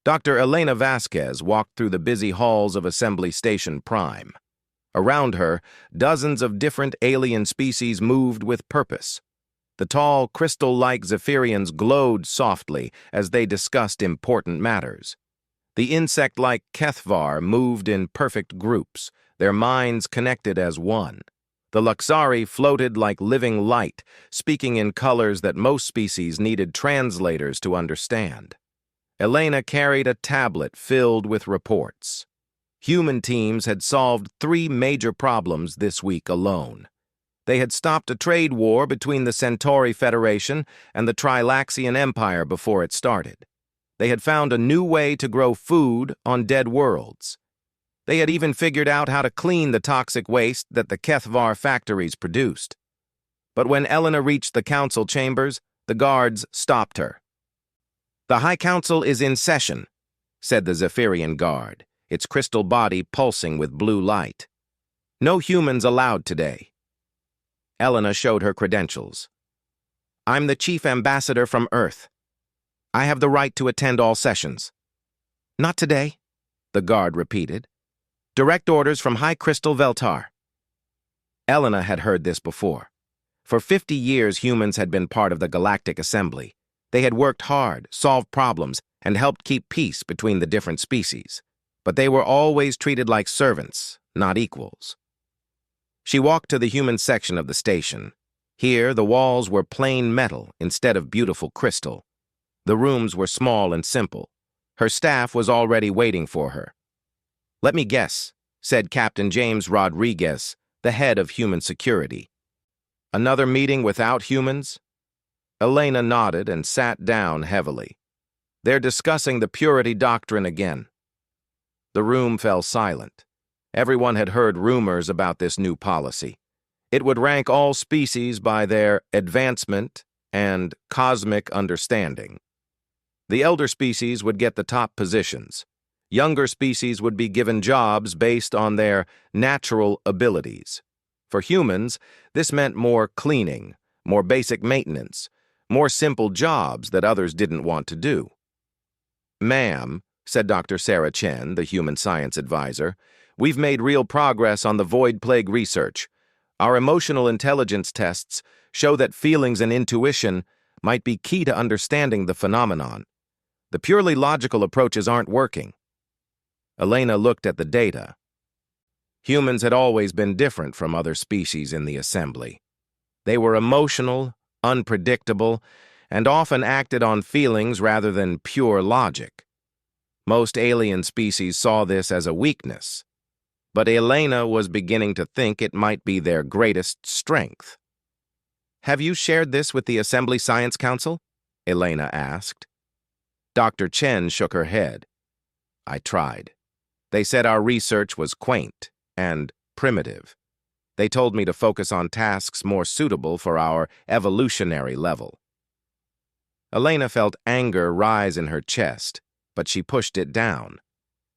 Dr. Elena Vasquez walked through the busy halls of Assembly Station Prime. Around her, dozens of different alien species moved with purpose. The tall, crystal-like Zephyrians glowed softly as they discussed important matters. The insect-like Kethvar moved in perfect groups, their minds connected as one. The Luxari floated like living light, speaking in colors that most species needed translators to understand. Elena carried a tablet filled with reports. Human teams had solved 3 major problems this week alone. They had stopped a trade war between the Centauri Federation and the Trilaxian Empire before it started. They had found a new way to grow food on dead worlds. They had even figured out how to clean the toxic waste that the Kethvar factories produced. But when Elena reached the council chambers, the guards stopped her. "The High Council is in session," said the Zephyrian guard, its crystal body pulsing with blue light. "No humans allowed today." Elena showed her credentials. "I'm the chief ambassador from Earth. I have the right to attend all sessions." "Not today," the guard repeated. "Direct orders from High Crystal Veltar." Elena had heard this before. For 50 years, humans had been part of the Galactic Assembly. They had worked hard, solved problems, and helped keep peace between the different species. But they were always treated like servants, not equals. She walked to the human section of the station. Here, the walls were plain metal instead of beautiful crystal. The rooms were small and simple. Her staff was already waiting for her. "Let me guess," said Captain James Rodriguez, the head of human security. "Another meeting without humans?" Elena nodded and sat down heavily. "They're discussing the purity doctrine again." The room fell silent. Everyone had heard rumors about this new policy. It would rank all species by their advancement and cosmic understanding. The elder species would get the top positions. Younger species would be given jobs based on their natural abilities. For humans, this meant more cleaning, more basic maintenance, more simple jobs that others didn't want to do. "Ma'am," said Dr. Sarah Chen, the human science advisor, "we've made real progress on the void plague research. Our emotional intelligence tests show that feelings and intuition might be key to understanding the phenomenon. The purely logical approaches aren't working." Elena looked at the data. Humans had always been different from other species in the assembly. They were emotional, unpredictable, and often acted on feelings rather than pure logic. Most alien species saw this as a weakness, but Elena was beginning to think it might be their greatest strength. "Have you shared this with the Assembly Science Council?" Elena asked. Dr. Chen shook her head. "I tried. They said our research was quaint and primitive. They told me to focus on tasks more suitable for our evolutionary level." Elena felt anger rise in her chest, but she pushed it down.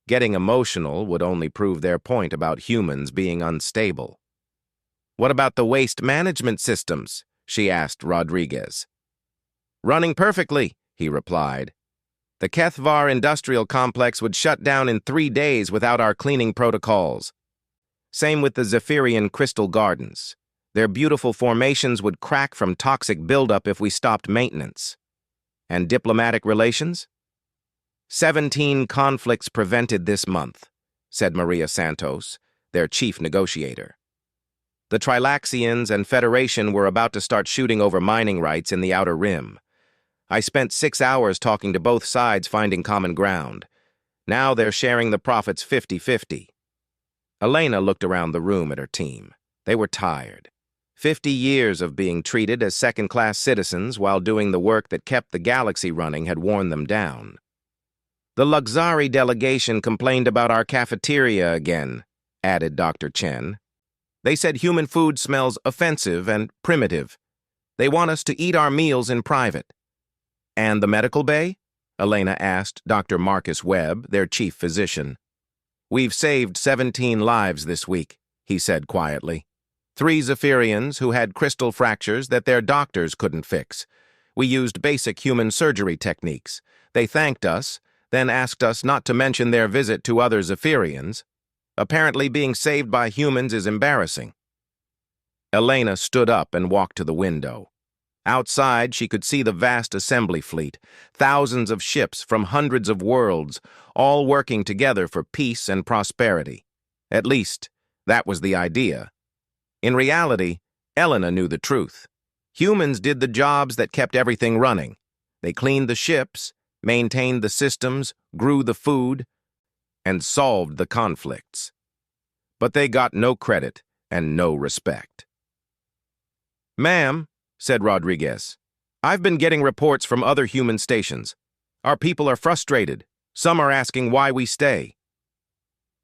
Getting emotional would only prove their point about humans being unstable. "What about the waste management systems?" she asked Rodriguez. "Running perfectly," he replied. "The Kethvar industrial complex would shut down in 3 days without our cleaning protocols. Same with the Zephyrian crystal gardens. Their beautiful formations would crack from toxic buildup if we stopped maintenance. And diplomatic relations? 17 conflicts prevented this month," said Maria Santos, their chief negotiator. The Trilaxians and Federation were about to start shooting over mining rights in the Outer Rim. I spent 6 hours talking to both sides, finding common ground. Now they're sharing the profits 50-50. Elena looked around the room at her team. They were tired. 50 years of being treated as second-class citizens while doing the work that kept the galaxy running had worn them down. "The Luxari delegation complained about our cafeteria again," added Dr. Chen. "They said human food smells offensive and primitive. They want us to eat our meals in private." "And the medical bay?" Elena asked Dr. Marcus Webb, their chief physician. "We've saved 17 lives this week," he said quietly. 3 Zephyrians who had crystal fractures that their doctors couldn't fix. We used basic human surgery techniques. They thanked us. then asked us not to mention their visit to other Zephyrians. Apparently being saved by humans is embarrassing. Elena stood up and walked to the window. Outside, she could see the vast assembly fleet, thousands of ships from hundreds of worlds, all working together for peace and prosperity. At least, that was the idea. In reality, Elena knew the truth. Humans did the jobs that kept everything running. They cleaned the ships, maintained the systems, grew the food, and solved the conflicts. But they got no credit and no respect. "Ma'am," said Rodriguez, "I've been getting reports from other human stations. Our people are frustrated. Some are asking why we stay."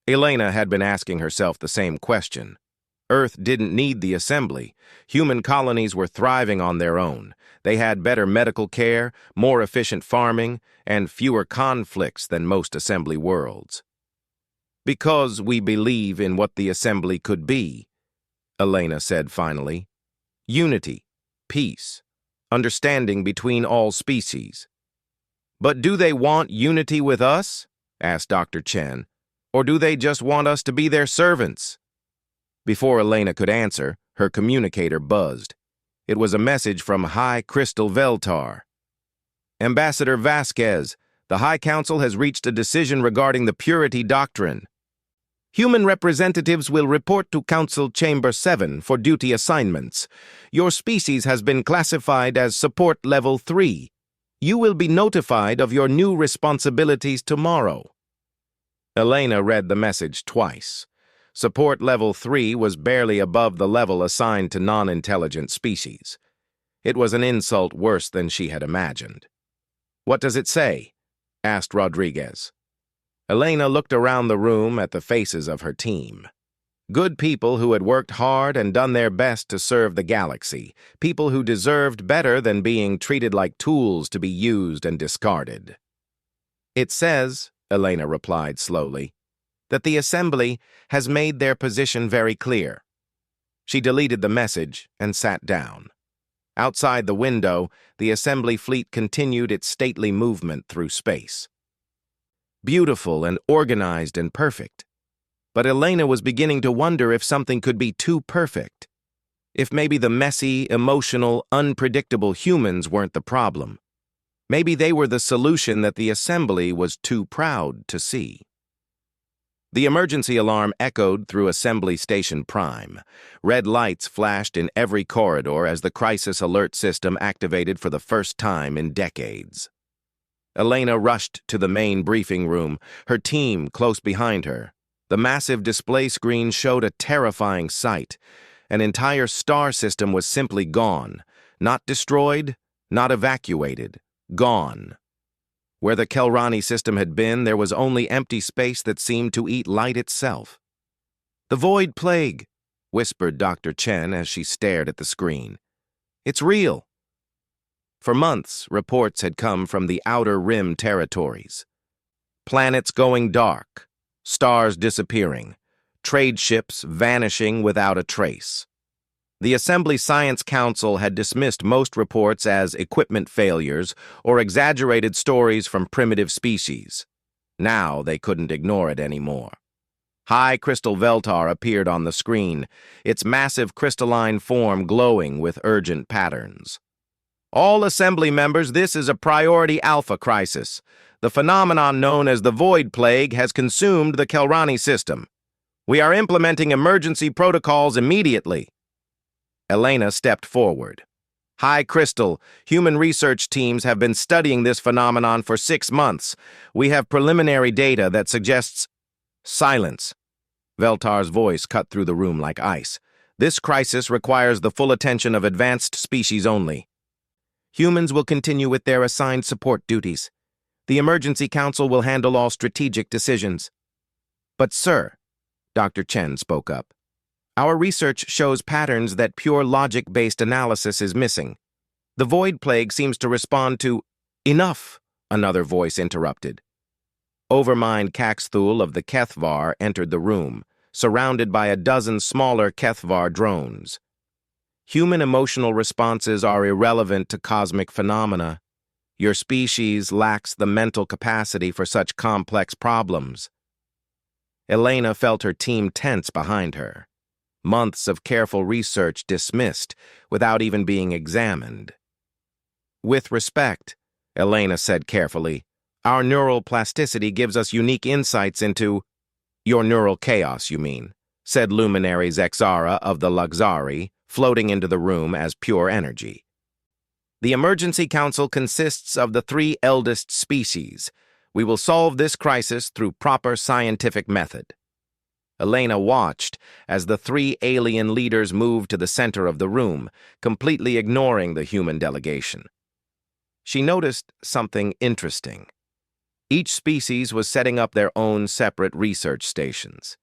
Elena had been asking herself the same question. Earth didn't need the assembly. Human colonies were thriving on their own. They had better medical care, more efficient farming, and fewer conflicts than most assembly worlds. "Because we believe in what the assembly could be," Elena said finally. "Unity, peace, understanding between all species." "But do they want unity with us?" asked Dr. Chen. "Or do they just want us to be their servants?" Before Elena could answer, her communicator buzzed. It was a message from High Crystal Veltar. "Ambassador Vasquez, the High Council has reached a decision regarding the purity doctrine. Human representatives will report to Council Chamber 7 for duty assignments. Your species has been classified as Support Level 3. You will be notified of your new responsibilities tomorrow." Elena read the message twice. Support Level 3 was barely above the level assigned to non-intelligent species. It was an insult worse than she had imagined. "What does it say?" asked Rodriguez. Elena looked around the room at the faces of her team. Good people who had worked hard and done their best to serve the galaxy. People who deserved better than being treated like tools to be used and discarded. "It says," Elena replied slowly, "that the Assembly has made their position very clear." She deleted the message and sat down. Outside the window, the Assembly fleet continued its stately movement through space. Beautiful and organized and perfect. But Elena was beginning to wonder if something could be too perfect. If maybe the messy, emotional, unpredictable humans weren't the problem. Maybe they were the solution that the Assembly was too proud to see. The emergency alarm echoed through Assembly Station Prime. Red lights flashed in every corridor as the crisis alert system activated for the first time in decades. Elena rushed to the main briefing room, her team close behind her. The massive display screen showed a terrifying sight. An entire star system was simply gone. Not destroyed, not evacuated. Gone. Where the Kelrani system had been, there was only empty space that seemed to eat light itself. "The Void Plague," whispered Dr. Chen as she stared at the screen. "It's real." For months, reports had come from the Outer Rim territories. Planets going dark, stars disappearing, trade ships vanishing without a trace. The Assembly Science Council had dismissed most reports as equipment failures or exaggerated stories from primitive species. Now they couldn't ignore it anymore. High Crystal Veltar appeared on the screen, its massive crystalline form glowing with urgent patterns. "All Assembly members, this is a priority alpha crisis. The phenomenon known as the Void Plague has consumed the Kelrani system. We are implementing emergency protocols immediately." Elena stepped forward. "High Crystal, human research teams have been studying this phenomenon for 6 months. We have preliminary data that suggests—" "Silence." Veltar's voice cut through the room like ice. "This crisis requires the full attention of advanced species only. Humans will continue with their assigned support duties. The Emergency Council will handle all strategic decisions." "But sir," Dr. Chen spoke up, "our research shows patterns that pure logic-based analysis is missing. The Void Plague seems to respond to—" "Enough," another voice interrupted. Overmind Caxthul of the Kethvar entered the room, surrounded by a dozen smaller Kethvar drones. "Human emotional responses are irrelevant to cosmic phenomena. Your species lacks the mental capacity for such complex problems. Elena felt her team tense behind her. Months of careful research dismissed without even being examined. With respect, Elena said carefully, our neural plasticity gives us unique insights into your neural chaos, you mean, said Luminary Zexara of the Luxari, floating into the room as pure energy. The Emergency Council consists of the 3 eldest species. We will solve this crisis through proper scientific method. Elena watched as the 3 alien leaders moved to the center of the room, completely ignoring the human delegation. She noticed something interesting. Each species was setting up their own separate research stations.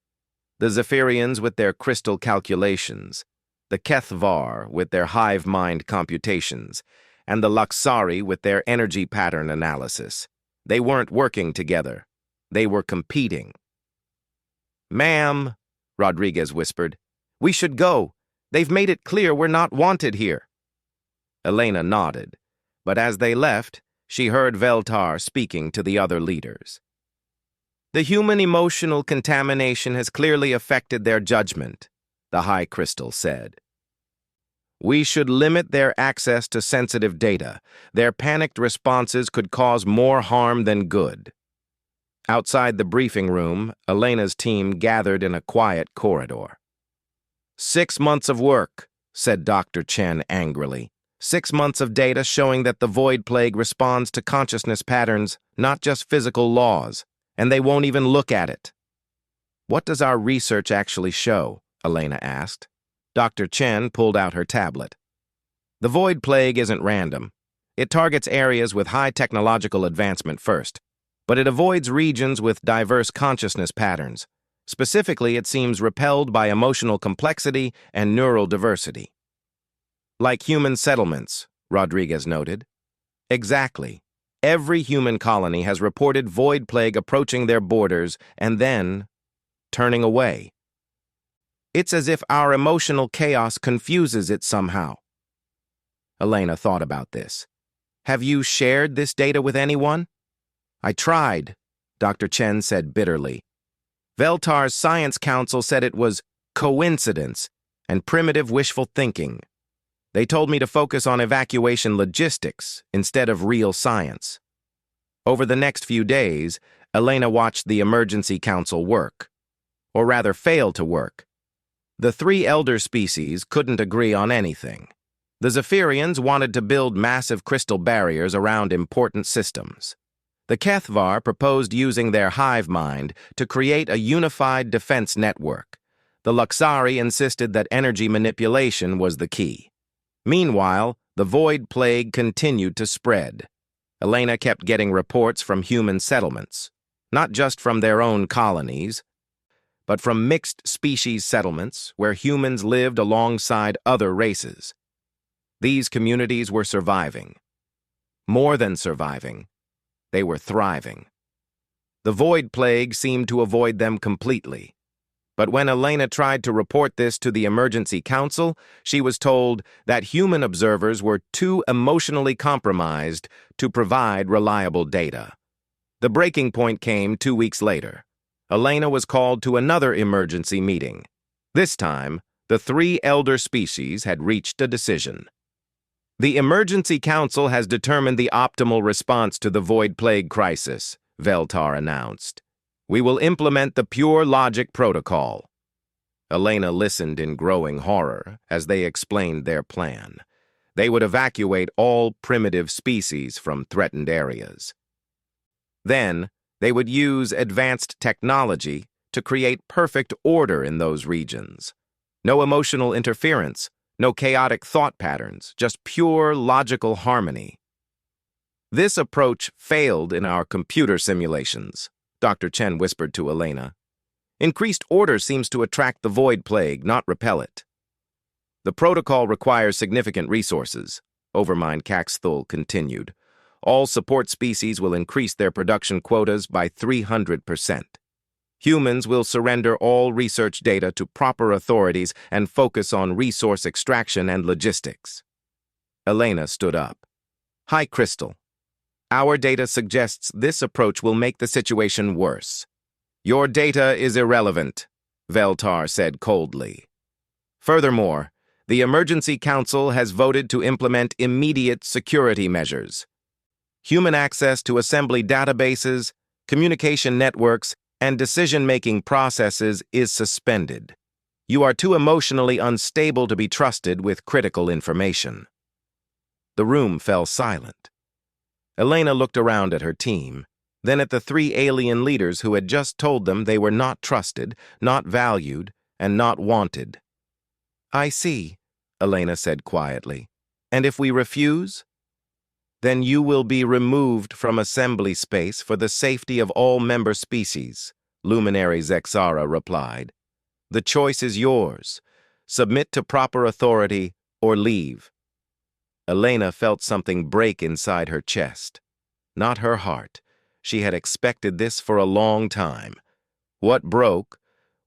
The Zephyrians with their crystal calculations, the HFY with their hive mind computations, and the Luxari with their energy pattern analysis. They weren't working together. They were competing. Ma'am, Rodriguez whispered, we should go. They've made it clear we're not wanted here. Elena nodded, but as they left, she heard Veltar speaking to the other leaders. The human emotional contamination has clearly affected their judgment, the High Crystal said. We should limit their access to sensitive data. Their panicked responses could cause more harm than good. Outside the briefing room, Elena's team gathered in a quiet corridor. 6 months of work, said Dr. Chen angrily. 6 months of data showing that the void plague responds to consciousness patterns, not just physical laws, and they won't even look at it. What does our research actually show? Elena asked. Dr. Chen pulled out her tablet. The void plague isn't random. It targets areas with high technological advancement first, but it avoids regions with diverse consciousness patterns. Specifically, it seems repelled by emotional complexity and neural diversity. Like human settlements, Rodriguez noted. Exactly. Every human colony has reported void plague approaching their borders and then turning away. It's as if our emotional chaos confuses it somehow. Elena thought about this. Have you shared this data with anyone? I tried, Dr. Chen said bitterly. Veltar's Science Council said it was coincidence and primitive wishful thinking. They told me to focus on evacuation logistics instead of real science. Over the next few days, Elena watched the Emergency Council work, or rather fail to work. The 3 elder species couldn't agree on anything. The Zephyrians wanted to build massive crystal barriers around important systems. The HFY proposed using their hive mind to create a unified defense network. The Luxari insisted that energy manipulation was the key. Meanwhile, the void plague continued to spread. Elena kept getting reports from human settlements, not just from their own colonies, but from mixed species settlements where humans lived alongside other races. These communities were surviving. More than surviving, they were thriving. The void plague seemed to avoid them completely. But when Elena tried to report this to the Emergency Council, she was told that human observers were too emotionally compromised to provide reliable data. The breaking point came 2 weeks later. Elena was called to another emergency meeting. This time, the 3 elder species had reached a decision. The Emergency Council has determined the optimal response to the void plague crisis, Veltar announced. We will implement the pure logic protocol. Elena listened in growing horror as they explained their plan. They would evacuate all primitive species from threatened areas. Then, they would use advanced technology to create perfect order in those regions. No emotional interference, no chaotic thought patterns, just pure logical harmony. This approach failed in our computer simulations, Dr. Chen whispered to Elena. Increased order seems to attract the void plague, not repel it. The protocol requires significant resources, Overmind Caxthul continued. All support species will increase their production quotas by 300%. Humans will surrender all research data to proper authorities and focus on resource extraction and logistics. Elena stood up. High Crystal, Our data suggests this approach will make the situation worse. Your data is irrelevant, Veltar said coldly. Furthermore, the Emergency Council has voted to implement immediate security measures. Human access to assembly databases, communication networks, and decision-making processes is suspended. You are too emotionally unstable to be trusted with critical information. The room fell silent. Elena looked around at her team, then at the three alien leaders who had just told them they were not trusted, not valued, and not wanted. I see, Elena said quietly. And if we refuse? Then you will be removed from assembly space for the safety of all member species, Luminary Zexara replied. The choice is yours. Submit to proper authority or leave. Elena felt something break inside her chest. Not her heart. She had expected this for a long time. What broke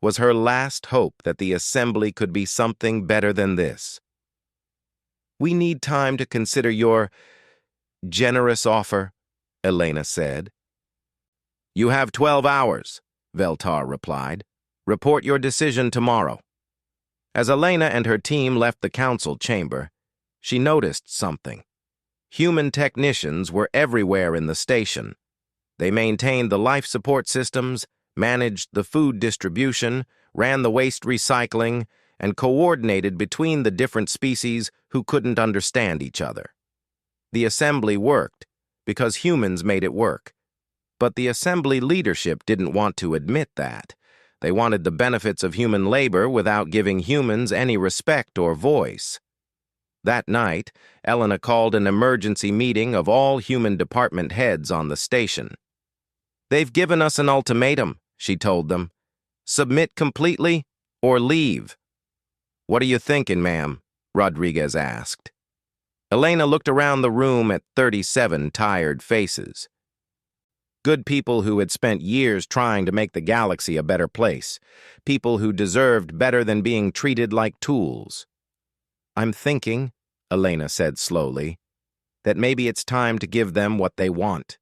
was her last hope that the assembly could be something better than this. We need time to consider your generous offer, Elena said. You have 12 hours, Veltar replied. Report your decision tomorrow. As Elena and her team left the council chamber, she noticed something. Human technicians were everywhere in the station. They maintained the life support systems, managed the food distribution, ran the waste recycling, and coordinated between the different species who couldn't understand each other. The assembly worked because humans made it work. But the assembly leadership didn't want to admit that. They wanted the benefits of human labor without giving humans any respect or voice. That night, Elena called an emergency meeting of all human department heads on the station. They've given us an ultimatum, she told them. Submit completely or leave. What are you thinking, ma'am? Rodriguez asked. Elena looked around the room at 37 tired faces. Good people who had spent years trying to make the galaxy a better place. People who deserved better than being treated like tools. I'm thinking, Elena said slowly, that maybe it's time to give them what they want.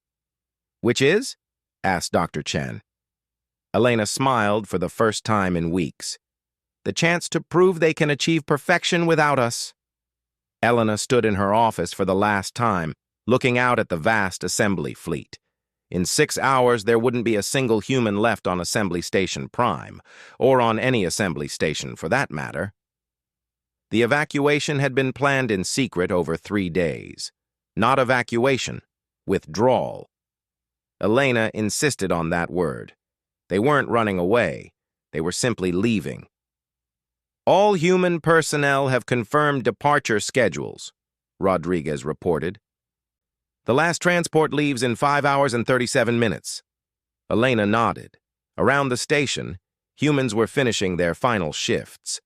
Which is? Asked Dr. Chen. Elena smiled for the first time in weeks. The chance to prove they can achieve perfection without us. Elena stood in her office for the last time, looking out at the vast assembly fleet. In 6 hours, there wouldn't be a single human left on Assembly Station Prime, or on any assembly station for that matter. The evacuation had been planned in secret over 3 days. Not evacuation, withdrawal. Elena insisted on that word. They weren't running away. They were simply leaving. All human personnel have confirmed departure schedules, Rodriguez reported. The last transport leaves in 5 hours and 37 minutes. Elena nodded. Around the station, humans were finishing their final shifts.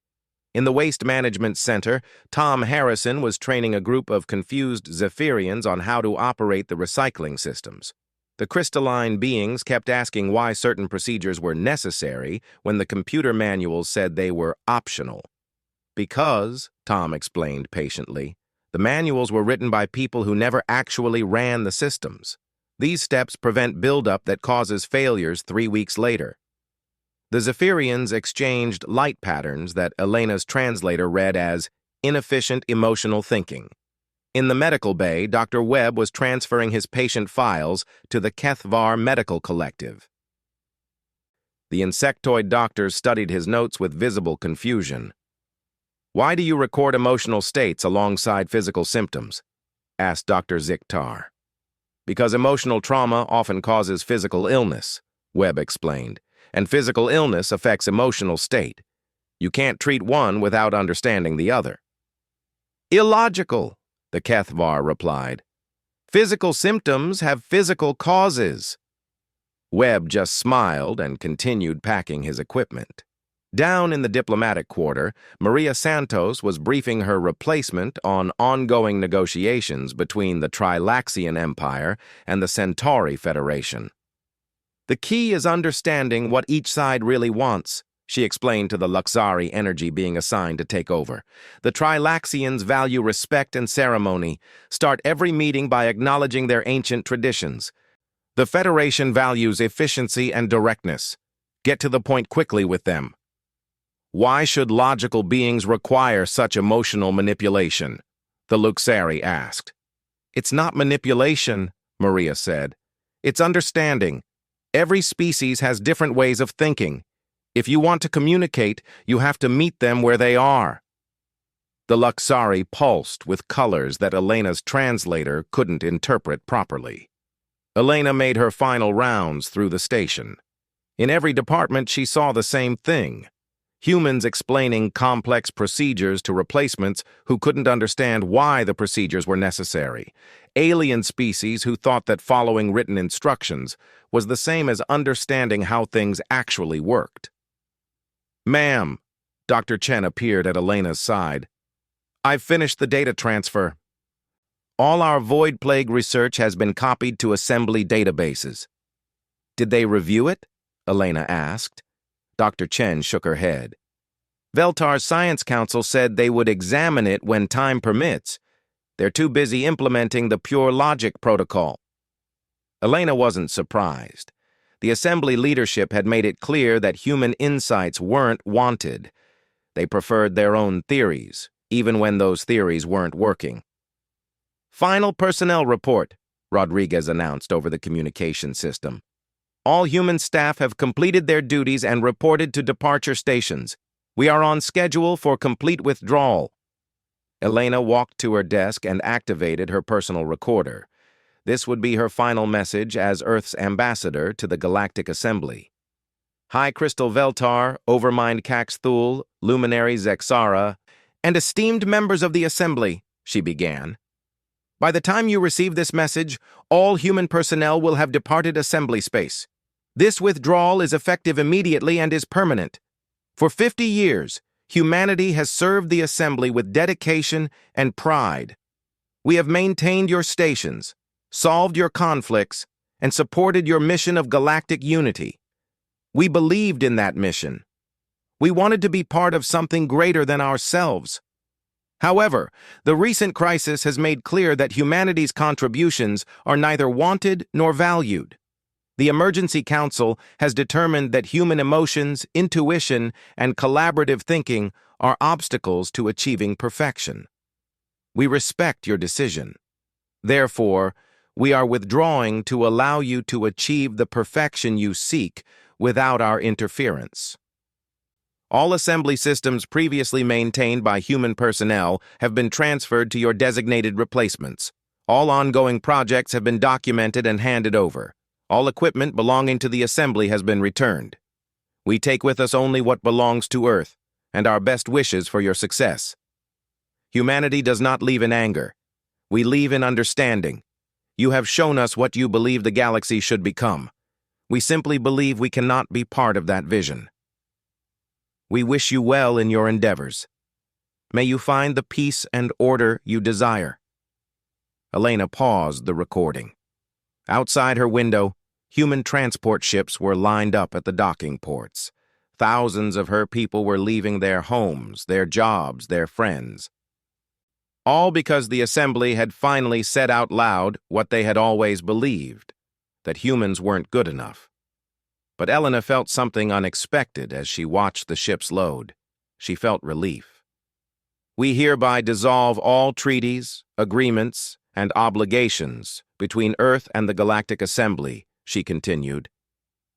In the Waste Management Center, Tom Harrison was training a group of confused Zephyrians on how to operate the recycling systems. The crystalline beings kept asking why certain procedures were necessary when the computer manuals said they were optional. Because, Tom explained patiently, the manuals were written by people who never actually ran the systems. These steps prevent buildup that causes failures 3 weeks later. The Zephyrians exchanged light patterns that Elena's translator read as inefficient emotional thinking. In the medical bay, Dr. Webb was transferring his patient files to the Kethvar Medical Collective. The insectoid doctors studied his notes with visible confusion. Why do you record emotional states alongside physical symptoms? Asked Dr. Ziktar. Because emotional trauma often causes physical illness, Webb explained, and physical illness affects emotional state. You can't treat one without understanding the other. Illogical, the Kethvar replied. Physical symptoms have physical causes. Webb just smiled and continued packing his equipment. Down in the diplomatic quarter, Maria Santos was briefing her replacement on ongoing negotiations between the Trilaxian Empire and the Centauri Federation. The key is understanding what each side really wants, she explained to the Luxari energy being assigned to take over. "The Trilaxians value respect and ceremony, start every meeting by acknowledging their ancient traditions. The Federation values efficiency and directness. Get to the point quickly with them." "Why should logical beings require such emotional manipulation?" the Luxari asked. "It's not manipulation," Maria said. "It's understanding. Every species has different ways of thinking. If you want to communicate, you have to meet them where they are." The Luxari pulsed with colors that Elena's translator couldn't interpret properly. Elena made her final rounds through the station. In every department, she saw the same thing. Humans explaining complex procedures to replacements who couldn't understand why the procedures were necessary. Alien species who thought that following written instructions was the same as understanding how things actually worked. "Ma'am," Dr. Chen appeared at Elena's side. "I've finished the data transfer. All our Void Plague research has been copied to assembly databases." "Did they review it?" Elena asked. Dr. Chen shook her head. "Veltar's Science Council said they would examine it when time permits. They're too busy implementing the pure logic protocol." Elena wasn't surprised. The assembly leadership had made it clear that human insights weren't wanted. They preferred their own theories, even when those theories weren't working. "Final personnel report," Rodriguez announced over the communication system. "All human staff have completed their duties and reported to departure stations. We are on schedule for complete withdrawal." Elena walked to her desk and activated her personal recorder. This would be her final message as Earth's ambassador to the Galactic Assembly. "High Crystal Veltar, Overmind Caxthul, Luminary Zexara, and esteemed members of the Assembly," she began. "By the time you receive this message, all human personnel will have departed assembly space. This withdrawal is effective immediately and is permanent. For 50 years, humanity has served the Assembly with dedication and pride. We have maintained your stations, solved your conflicts, and supported your mission of galactic unity. We believed in that mission. We wanted to be part of something greater than ourselves. However, the recent crisis has made clear that humanity's contributions are neither wanted nor valued. The Emergency Council has determined that human emotions, intuition, and collaborative thinking are obstacles to achieving perfection. We respect your decision. Therefore, we are withdrawing to allow you to achieve the perfection you seek without our interference. All assembly systems previously maintained by human personnel have been transferred to your designated replacements. All ongoing projects have been documented and handed over. All equipment belonging to the Assembly has been returned. We take with us only what belongs to Earth, and our best wishes for your success. Humanity does not leave in anger. We leave in understanding. You have shown us what you believe the galaxy should become. We simply believe we cannot be part of that vision. We wish you well in your endeavors. May you find the peace and order you desire." Elena paused the recording. Outside her window, human transport ships were lined up at the docking ports. Thousands of her people were leaving their homes, their jobs, their friends. All because the Assembly had finally said out loud what they had always believed, that humans weren't good enough. But Elena felt something unexpected as she watched the ships load. She felt relief. "We hereby dissolve all treaties, agreements, and obligations between Earth and the Galactic Assembly," she continued.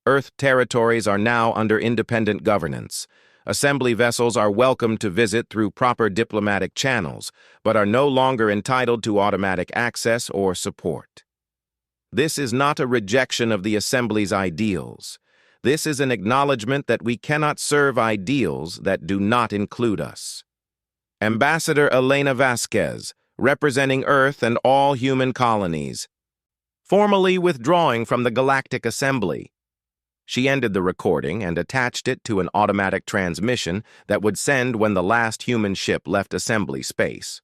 "Earth territories are now under independent governance. Assembly vessels are welcome to visit through proper diplomatic channels, but are no longer entitled to automatic access or support. This is not a rejection of the Assembly's ideals. This is an acknowledgement that we cannot serve ideals that do not include us. Ambassador Elena Vasquez, representing Earth and all human colonies, formally withdrawing from the Galactic Assembly." She ended the recording and attached it to an automatic transmission that would send when the last human ship left assembly space.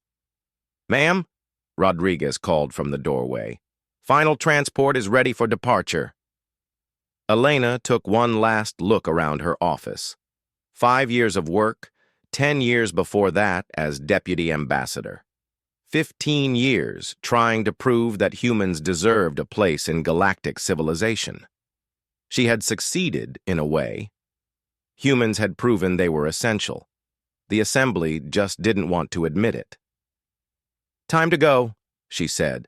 "Ma'am," Rodriguez called from the doorway, "final transport is ready for departure." Elena took one last look around her office. 5 years of work, 10 years before that as deputy ambassador. 15 years trying to prove that humans deserved a place in galactic civilization. She had succeeded, in a way. Humans had proven they were essential. The Assembly just didn't want to admit it. "Time to go," she said.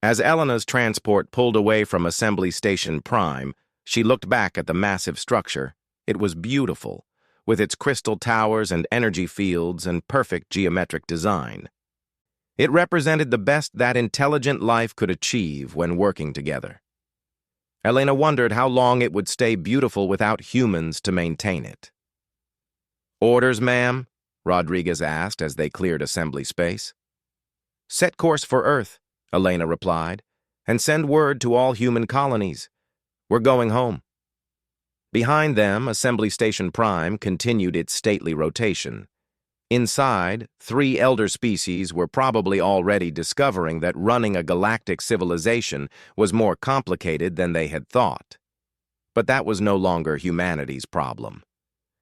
As Elena's transport pulled away from Assembly Station Prime, she looked back at the massive structure. It was beautiful, with its crystal towers and energy fields and perfect geometric design. It represented the best that intelligent life could achieve when working together. Elena wondered how long it would stay beautiful without humans to maintain it. "Orders, ma'am?" Rodriguez asked as they cleared assembly space. "Set course for Earth," Elena replied, "and send word to all human colonies. We're going home." Behind them, Assembly Station Prime continued its stately rotation. Inside, 3 elder species were probably already discovering that running a galactic civilization was more complicated than they had thought. But that was no longer humanity's problem.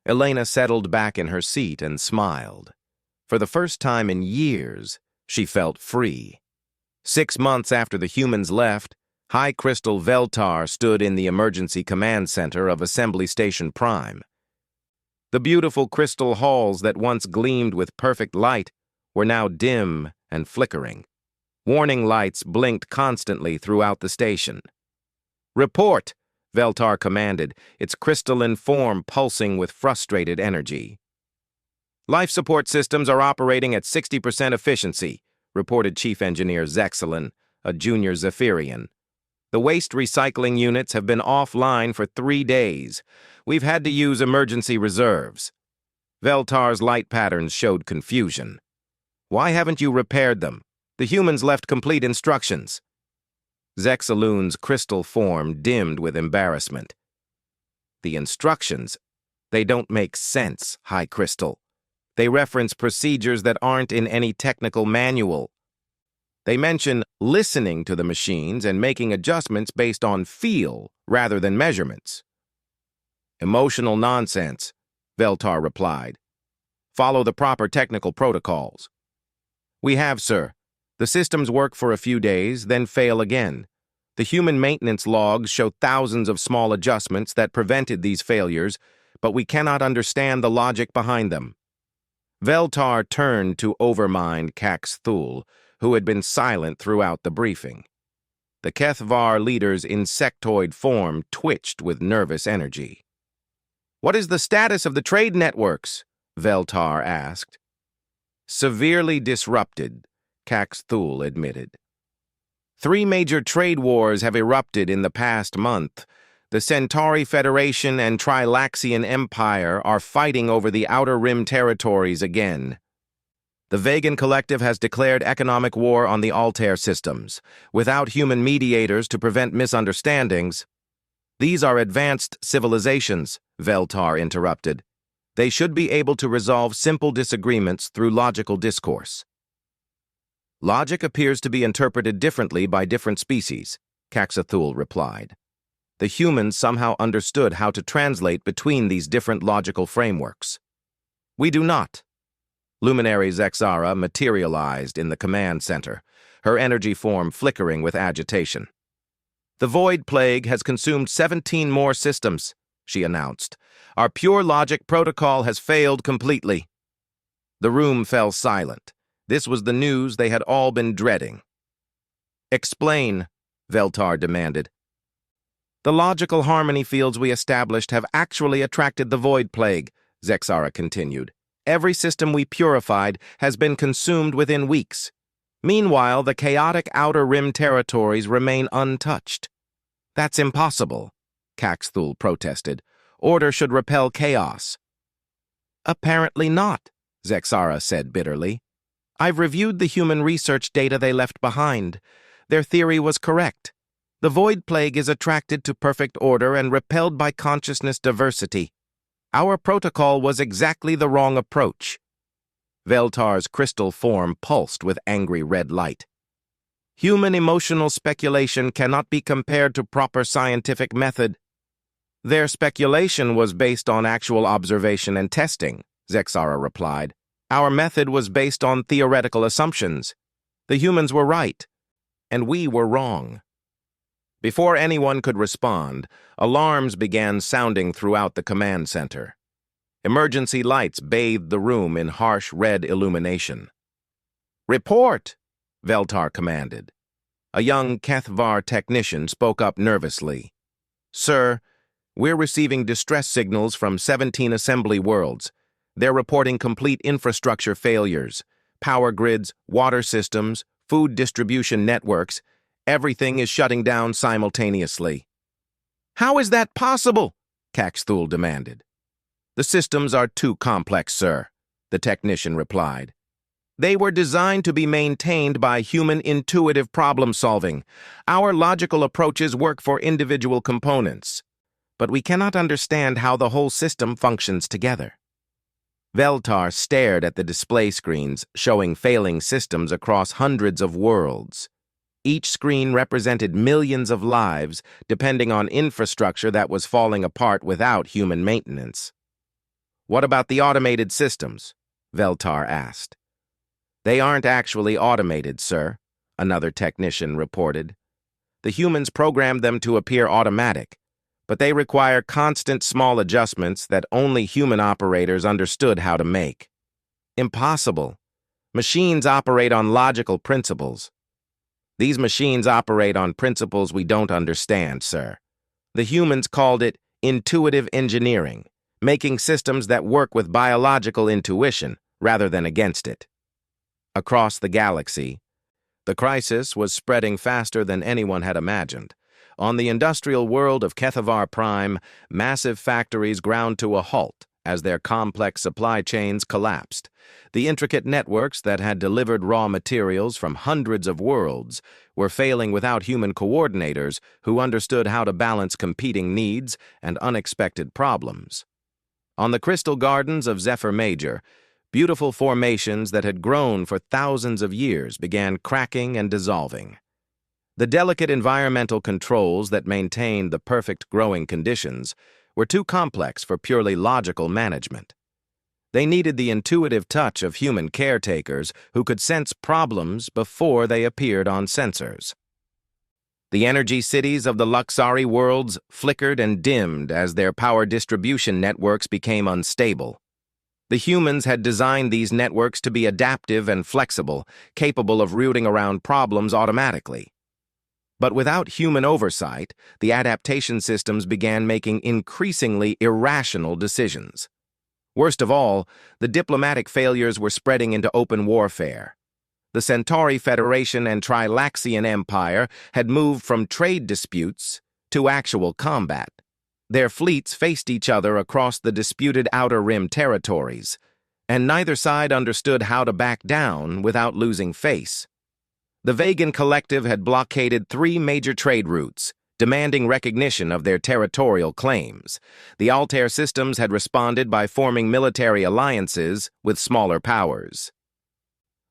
Elena settled back in her seat and smiled. For the first time in years, she felt free. 6 months after the humans left, High Crystal Veltar stood in the emergency command center of Assembly Station Prime. The beautiful crystal halls that once gleamed with perfect light were now dim and flickering. Warning lights blinked constantly throughout the station. "Report!" Veltar commanded, its crystalline form pulsing with frustrated energy. "Life support systems are operating at 60% efficiency," reported Chief Engineer Zexelin, a junior Zephyrian. "The waste recycling units have been offline for 3 days. We've had to use emergency reserves." Veltar's light patterns showed confusion. "Why haven't you repaired them? The humans left complete instructions." Zexeloon's crystal form dimmed with embarrassment. "The instructions? They don't make sense, High Crystal. They reference procedures that aren't in any technical manual. They mention listening to the machines and making adjustments based on feel rather than measurements." "Emotional nonsense," Veltar replied. "Follow the proper technical protocols." "We have, sir. The systems work for a few days, then fail again. The human maintenance logs show thousands of small adjustments that prevented these failures, but we cannot understand the logic behind them." Veltar turned to Overmind Cax Thul, who had been silent throughout the briefing. The Kethvar leader's insectoid form twitched with nervous energy. "What is the status of the trade networks?" Veltar asked. "Severely disrupted," Cax Thul admitted. 3 major trade wars have erupted in the past month. The Centauri Federation and Trilaxian Empire are fighting over the Outer Rim territories again. The Vegan Collective has declared economic war on the Altair systems. Without human mediators to prevent misunderstandings, "These are advanced civilizations," Veltar interrupted. "They should be able to resolve simple disagreements through logical discourse." "Logic appears to be interpreted differently by different species," Caxathul replied. "The humans somehow understood how to translate between these different logical frameworks. We do not." Luminary Zexara materialized in the command center, her energy form flickering with agitation. "The Void Plague has consumed 17 more systems," she announced. "Our pure logic protocol has failed completely." The room fell silent. This was the news they had all been dreading. "Explain," Veltar demanded. "The logical harmony fields we established have actually attracted the Void Plague," Zexara continued. "Every system we purified has been consumed within weeks. Meanwhile, the chaotic Outer Rim territories remain untouched." "That's impossible," Caxthul protested. "Order should repel chaos." "Apparently not," Zexara said bitterly. "I've reviewed the human research data they left behind. Their theory was correct. The Void Plague is attracted to perfect order and repelled by consciousness diversity. Our protocol was exactly the wrong approach." Veltar's crystal form pulsed with angry red light. "Human emotional speculation cannot be compared to proper scientific method." Their speculation was based on actual observation and testing, Zexara replied. Our method was based on theoretical assumptions. The humans were right, and we were wrong. Before anyone could respond, alarms began sounding throughout the command center. Emergency lights bathed the room in harsh red illumination. "Report!" Veltar commanded. A young Kethvar technician spoke up nervously. "Sir, we're receiving distress signals from 17 assembly worlds. They're reporting complete infrastructure failures. Power grids, water systems, food distribution networks. Everything is shutting down simultaneously." "How is that possible?" Caxthul demanded. "The systems are too complex, sir," the technician replied. "They were designed to be maintained by human intuitive problem-solving. Our logical approaches work for individual components, but we cannot understand how the whole system functions together." Veltar stared at the display screens showing failing systems across hundreds of worlds. Each screen represented millions of lives, depending on infrastructure that was falling apart without human maintenance. "What about the automated systems?" Veltar asked. "They aren't actually automated, sir," another technician reported. "The humans programmed them to appear automatic, but they require constant small adjustments that only human operators understood how to make." "Impossible. Machines operate on logical principles." "These machines operate on principles we don't understand, sir. The humans called it intuitive engineering, making systems that work with biological intuition rather than against it." Across the galaxy, the crisis was spreading faster than anyone had imagined. On the industrial world of Kethavar Prime, massive factories ground to a halt as their complex supply chains collapsed. The intricate networks that had delivered raw materials from hundreds of worlds were failing without human coordinators who understood how to balance competing needs and unexpected problems. On the crystal gardens of Zephyr Major, beautiful formations that had grown for thousands of years began cracking and dissolving. The delicate environmental controls that maintained the perfect growing conditions were too complex for purely logical management. They needed the intuitive touch of human caretakers who could sense problems before they appeared on sensors. The energy cities of the Luxari worlds flickered and dimmed as their power distribution networks became unstable. The humans had designed these networks to be adaptive and flexible, capable of routing around problems automatically. But without human oversight, the adaptation systems began making increasingly irrational decisions. Worst of all, the diplomatic failures were spreading into open warfare. The Centauri Federation and Trilaxian Empire had moved from trade disputes to actual combat. Their fleets faced each other across the disputed Outer Rim territories, and neither side understood how to back down without losing face. The Vegan Collective had blockaded 3 major trade routes, demanding recognition of their territorial claims. The Altair systems had responded by forming military alliances with smaller powers.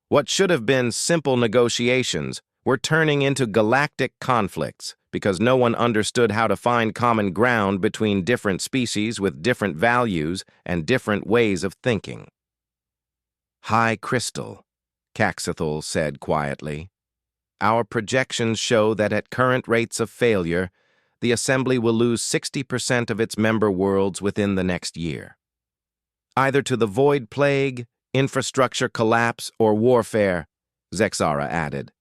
What should have been simple negotiations were turning into galactic conflicts because no one understood how to find common ground between different species with different values and different ways of thinking. "High Crystal," Caxithul said quietly. "Our projections show that at current rates of failure, the Assembly will lose 60% of its member worlds within the next year. Either to the Void Plague, infrastructure collapse, or warfare," Zexara added.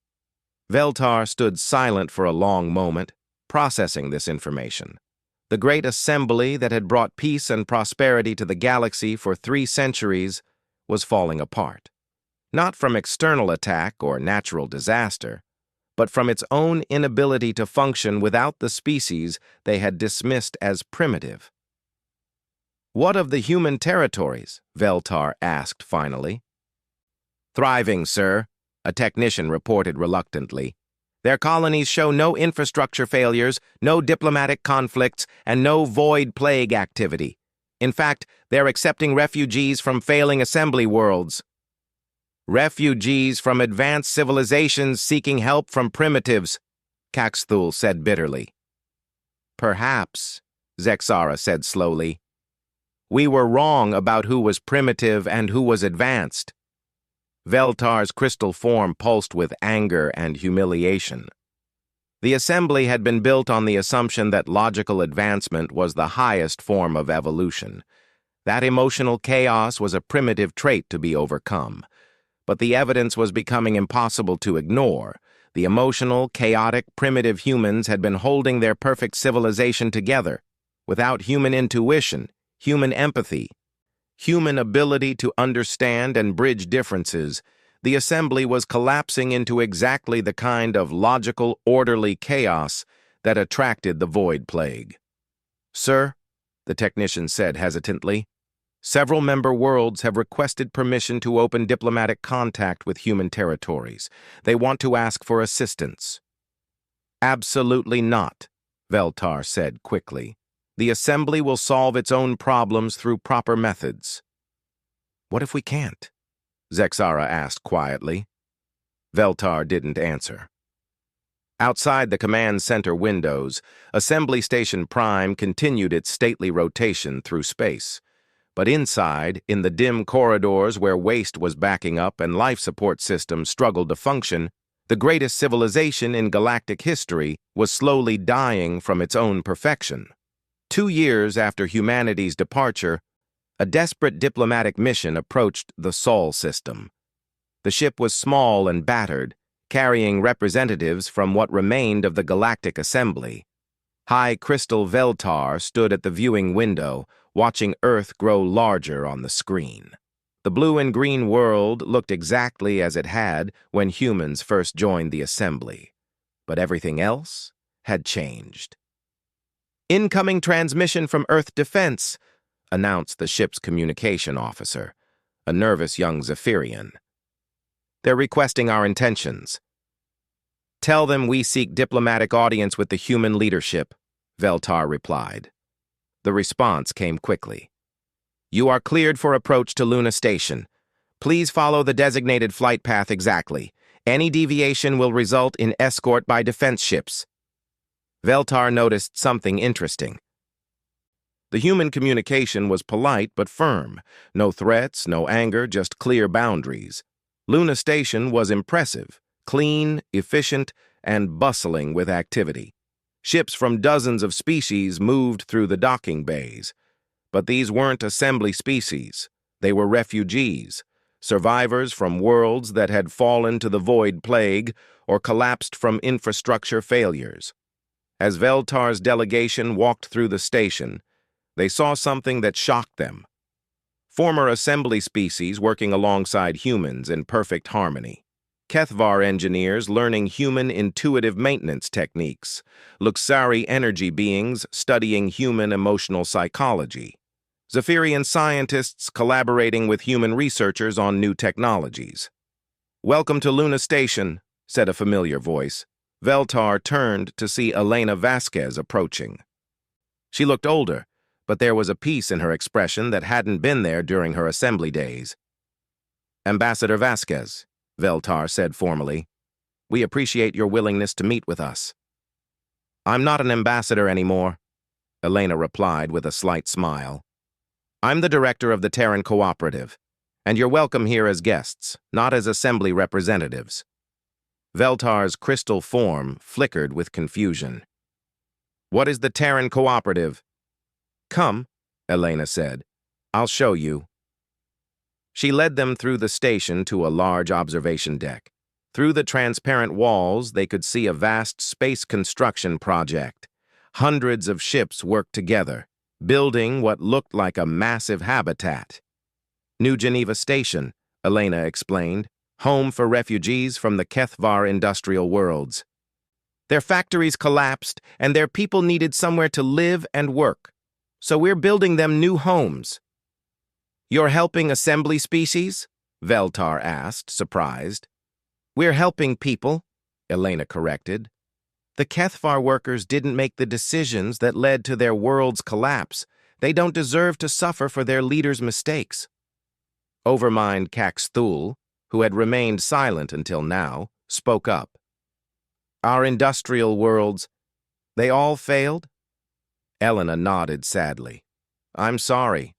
Veltar stood silent for a long moment, processing this information. The great assembly that had brought peace and prosperity to the galaxy for 3 centuries was falling apart. Not from external attack or natural disaster, but from its own inability to function without the species they had dismissed as primitive. "What of the human territories?" Veltar asked finally. "Thriving, sir," a technician reported reluctantly. "Their colonies show no infrastructure failures, no diplomatic conflicts, and no void plague activity. In fact, they're accepting refugees from failing assembly worlds. Refugees from advanced civilizations seeking help from primitives," Caxthul said bitterly. "Perhaps," Zexara said slowly. We were wrong about who was primitive and who was advanced. Veltar's crystal form pulsed with anger and humiliation. The assembly had been built on the assumption that logical advancement was the highest form of evolution. That emotional chaos was a primitive trait to be overcome. But the evidence was becoming impossible to ignore. The emotional, chaotic, primitive humans had been holding their perfect civilization together, without human intuition, human empathy, human ability to understand and bridge differences. The assembly was collapsing into exactly the kind of logical, orderly chaos that attracted the Void Plague. Sir, the technician said hesitantly, several member worlds have requested permission to open diplomatic contact with human territories. They want to ask for assistance. Absolutely not, Veltar said quickly. The assembly will solve its own problems through proper methods. What if we can't? Zexara asked quietly. Veltar didn't answer. Outside the command center windows, Assembly Station Prime continued its stately rotation through space. But inside, in the dim corridors where waste was backing up and life support systems struggled to function, the greatest civilization in galactic history was slowly dying from its own perfection. 2 years after humanity's departure, a desperate diplomatic mission approached the Sol system. The ship was small and battered, carrying representatives from what remained of the Galactic Assembly. High Crystal Veltar stood at the viewing window, watching Earth grow larger on the screen. The blue and green world looked exactly as it had when humans first joined the assembly. But everything else had changed. Incoming transmission from Earth Defense, announced the ship's communication officer, a nervous young Zephyrian. They're requesting our intentions. Tell them we seek diplomatic audience with the human leadership, Veltar replied. The response came quickly. You are cleared for approach to Luna Station. Please follow the designated flight path exactly. Any deviation will result in escort by defense ships. Veltar noticed something interesting. The human communication was polite but firm. No threats, no anger, just clear boundaries. Luna Station was impressive, clean, efficient, and bustling with activity. Ships from dozens of species moved through the docking bays. But these weren't assembly species. They were refugees, survivors from worlds that had fallen to the Void Plague or collapsed from infrastructure failures. As Veltar's delegation walked through the station, they saw something that shocked them. Former assembly species working alongside humans in perfect harmony. Kethvar engineers learning human intuitive maintenance techniques. Luxari energy beings studying human emotional psychology. Zephyrian scientists collaborating with human researchers on new technologies. Welcome to Luna Station, said a familiar voice. Veltar turned to see Elena Vasquez approaching. She looked older, but there was a peace in her expression that hadn't been there during her assembly days. Ambassador Vasquez, Veltar said formally, we appreciate your willingness to meet with us. I'm not an ambassador anymore, Elena replied with a slight smile. I'm the director of the Terran Cooperative, and you're welcome here as guests, not as assembly representatives. Veltar's crystal form flickered with confusion. What is the Terran Cooperative? Come, Elena said. I'll show you. She led them through the station to a large observation deck. Through the transparent walls, they could see a vast space construction project. Hundreds of ships worked together, building what looked like a massive habitat. New Geneva Station, Elena explained, home for refugees from the Kethvar industrial worlds. Their factories collapsed, and their people needed somewhere to live and work. So we're building them new homes. You're helping assembly species? Veltar asked, surprised. We're helping people, Elena corrected. The Kethvar workers didn't make the decisions that led to their world's collapse. They don't deserve to suffer for their leaders' mistakes. Overmind Caxthul, who had remained silent until now, spoke up. Our industrial worlds, they all failed? Elena nodded sadly. I'm sorry.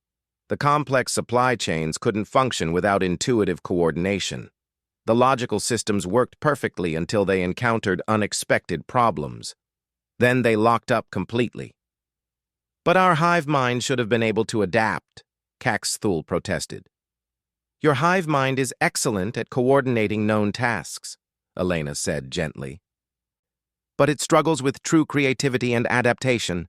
The complex supply chains couldn't function without intuitive coordination. The logical systems worked perfectly until they encountered unexpected problems. Then they locked up completely. But our hive mind should have been able to adapt, Caxthul protested. Your hive mind is excellent at coordinating known tasks, Elena said gently. But it struggles with true creativity and adaptation.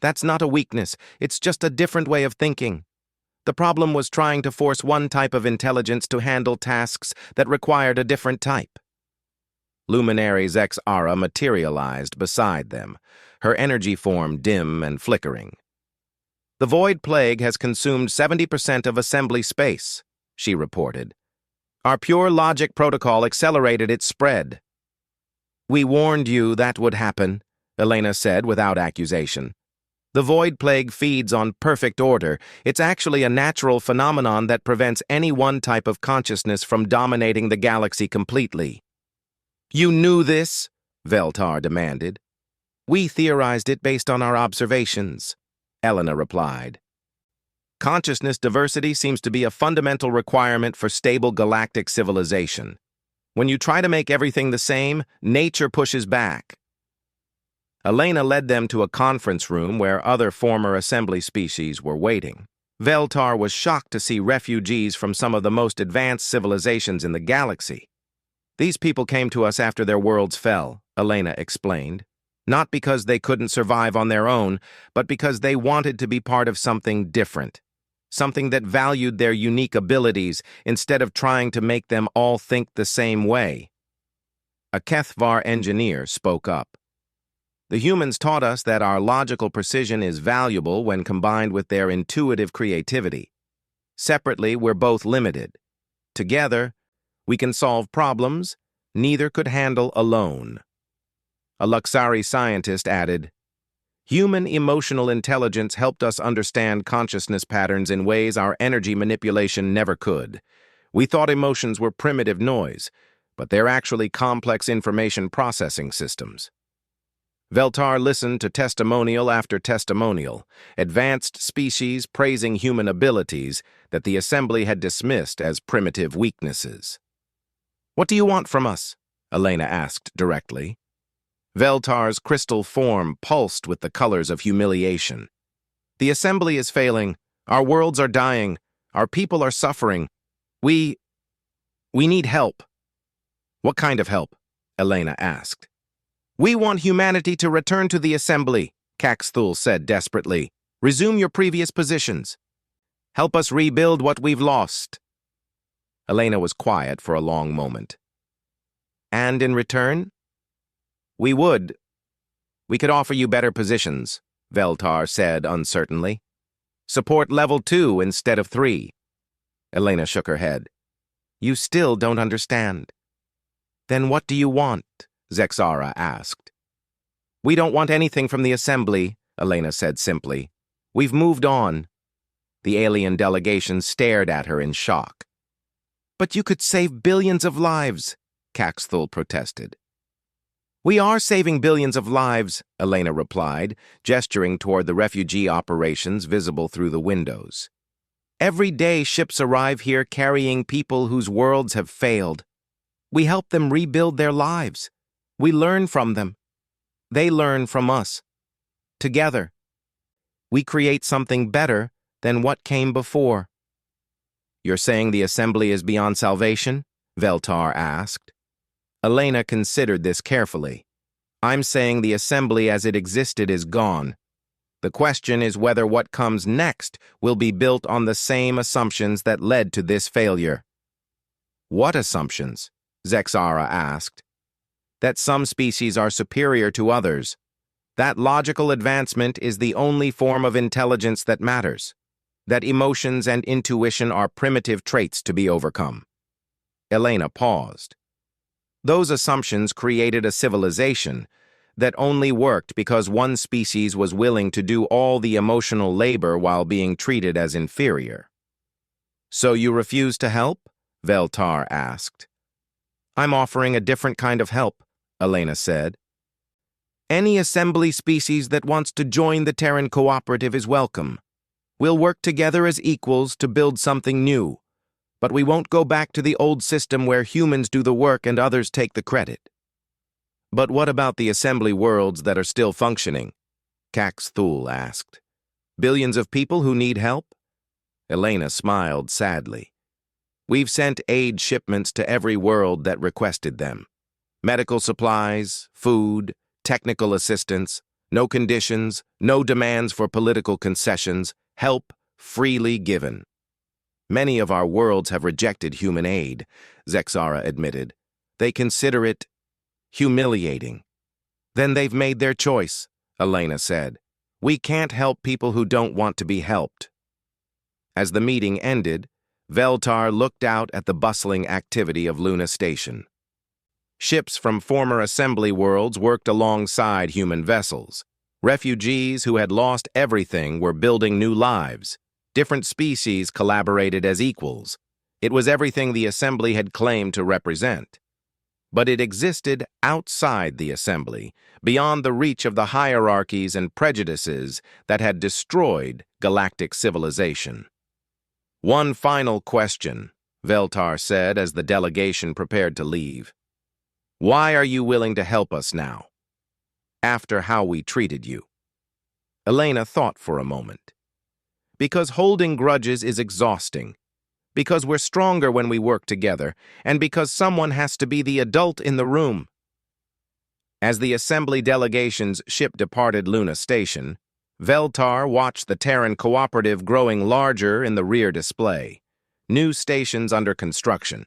That's not a weakness, it's just a different way of thinking. The problem was trying to force one type of intelligence to handle tasks that required a different type. Luminary Zexara materialized beside them, her energy form dim and flickering. The Void Plague has consumed 70% of assembly space, she reported. Our pure logic protocol accelerated its spread. We warned you that would happen, Elena said without accusation. The Void Plague feeds on perfect order. It's actually a natural phenomenon that prevents any one type of consciousness from dominating the galaxy completely. You knew this? Veltar demanded. We theorized it based on our observations, Elena replied. Consciousness diversity seems to be a fundamental requirement for stable galactic civilization. When you try to make everything the same, nature pushes back. Elena led them to a conference room where other former assembly species were waiting. Veltar was shocked to see refugees from some of the most advanced civilizations in the galaxy. These people came to us after their worlds fell, Elena explained. Not because they couldn't survive on their own, but because they wanted to be part of something different. Something that valued their unique abilities instead of trying to make them all think the same way. A Kethvar engineer spoke up. The humans taught us that our logical precision is valuable when combined with their intuitive creativity. Separately, we're both limited. Together, we can solve problems neither could handle alone. A Luxari scientist added, Human emotional intelligence helped us understand consciousness patterns in ways our energy manipulation never could. We thought emotions were primitive noise, but they're actually complex information processing systems. Veltar listened to testimonial after testimonial, advanced species praising human abilities that the Assembly had dismissed as primitive weaknesses. What do you want from us? Elena asked directly. Veltar's crystal form pulsed with the colors of humiliation. The Assembly is failing. Our worlds are dying. Our people are suffering. We need help. What kind of help? Elena asked. We want humanity to return to the Assembly, Caxthul said desperately. Resume your previous positions. Help us rebuild what we've lost. Elena was quiet for a long moment. And in return? We could offer you better positions, Veltar said uncertainly. Support level 2 instead of 3. Elena shook her head. You still don't understand. Then what do you want? Zexara asked. We don't want anything from the Assembly, Elena said simply. We've moved on. The alien delegation stared at her in shock. But you could save billions of lives, Caxthul protested. We are saving billions of lives, Elena replied, gesturing toward the refugee operations visible through the windows. Every day ships arrive here carrying people whose worlds have failed. We help them rebuild their lives. We learn from them. They learn from us. Together, we create something better than what came before. You're saying the Assembly is beyond salvation? Veltar asked. Elena considered this carefully. I'm saying the Assembly as it existed is gone. The question is whether what comes next will be built on the same assumptions that led to this failure. What assumptions? Zexara asked. That some species are superior to others. That logical advancement is the only form of intelligence that matters. That emotions and intuition are primitive traits to be overcome. Elena paused. Those assumptions created a civilization that only worked because one species was willing to do all the emotional labor while being treated as inferior. So you refuse to help? Veltar asked. I'm offering a different kind of help, Elena said. Any assembly species that wants to join the Terran Cooperative is welcome. We'll work together as equals to build something new, but we won't go back to the old system where humans do the work and others take the credit." "But what about the assembly worlds that are still functioning?" Cax Thul asked. "Billions of people who need help?" Elena smiled sadly. "We've sent aid shipments to every world that requested them. Medical supplies, food, technical assistance, no conditions, no demands for political concessions, help freely given. Many of our worlds have rejected human aid," Zexara admitted. "They consider it humiliating." "Then they've made their choice," Elena said. "We can't help people who don't want to be helped." As the meeting ended, Veltar looked out at the bustling activity of Luna Station. Ships from former assembly worlds worked alongside human vessels. Refugees who had lost everything were building new lives. Different species collaborated as equals. It was everything the assembly had claimed to represent. But it existed outside the assembly, beyond the reach of the hierarchies and prejudices that had destroyed galactic civilization. "One final question," Veltar said as the delegation prepared to leave. "Why are you willing to help us now, after how we treated you?" Elena thought for a moment. "Because holding grudges is exhausting. Because we're stronger when we work together, and because someone has to be the adult in the room." As the assembly delegation's ship departed Luna Station, Veltar watched the Terran Cooperative growing larger in the rear display. New stations under construction.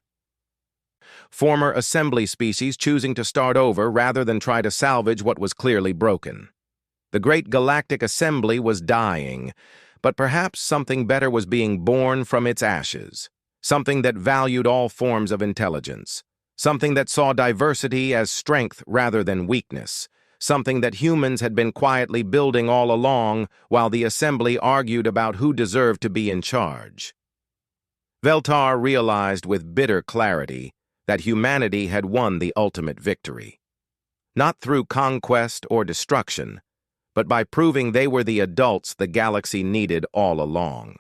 Former assembly species choosing to start over rather than try to salvage what was clearly broken. The great galactic assembly was dying, but perhaps something better was being born from its ashes. Something that valued all forms of intelligence. Something that saw diversity as strength rather than weakness. Something that humans had been quietly building all along while the assembly argued about who deserved to be in charge. Veltar realized with bitter clarity that humanity had won the ultimate victory. Not through conquest or destruction, but by proving they were the adults the galaxy needed all along.